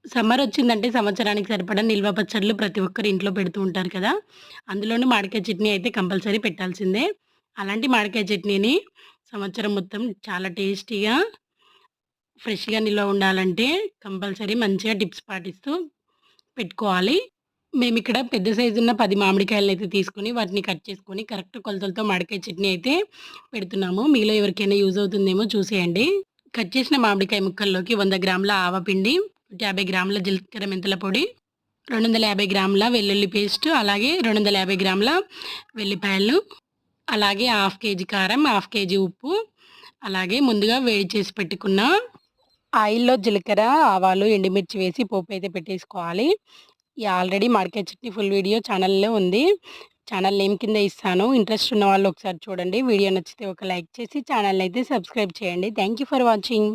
Summer వచ్చిందంటే సంవత్సరానికి సరిపడా నిల్వ పచ్చడ్లు ప్రతి ఒక్కరు ఇంట్లో పెడుతూ ఉంటారు కదా! అందులోనూ మామిడికాయ చట్నీ అయితే కంపల్సరీ పెట్టాల్సిందే. అలాంటి మామిడికాయ చట్నీని సంవత్సరం మొత్తం చాలా టేస్టీగా, ఫ్రెష్‌గా నిల్వ ఉండాలంటే కంపల్సరీ మంచిగా టిప్స్ పాటిస్తూ పెట్టుకోవాలి. మేమిక్కడ పెద్ద సైజున్న 10 మామిడికాయలనైతే తీసుకొని వాటిని కట్ చేసుకొని కరెక్ట్ కొలతలతో మామిడికాయ చట్నీ అయితే పెడుతున్నాము. మీలో ఎవరికైనా యూజ్ అవుతుందేమో చూసేయండి. కట్ చేసిన మామిడికాయ ముక్కల్లోకి 100 గ్రాముల ఆవపిండి, 150 గ్రాముల జీలకర్ర మెంతుల పొడి, 250 గ్రాముల వెల్లుల్లి పేస్ట్, అలాగే 250 గ్రాముల వెల్లిపాయలు, అలాగే హాఫ్ కేజీ కారం, హాఫ్ కేజీ ఉప్పు, అలాగే ముందుగా వేడి చేసి పెట్టుకున్న ఆయిల్‌లో జీలకర్ర, ఆవాలు, ఎండుమిర్చి వేసి పోపయితే పెట్టేసుకోవాలి. ఆల్రెడీ మామిడికాయ చట్నీ ఫుల్ వీడియో ఛానల్‌లో ఉంది. ఛానల్ నేమ్ కింద ఇస్తాను. ఇంట్రెస్ట్ ఉన్న వాళ్ళు ఒకసారి చూడండి. వీడియో నచ్చితే ఒక లైక్ చేసి ఛానల్‌నైతే సబ్స్క్రైబ్ చేయండి. Thank you for watching.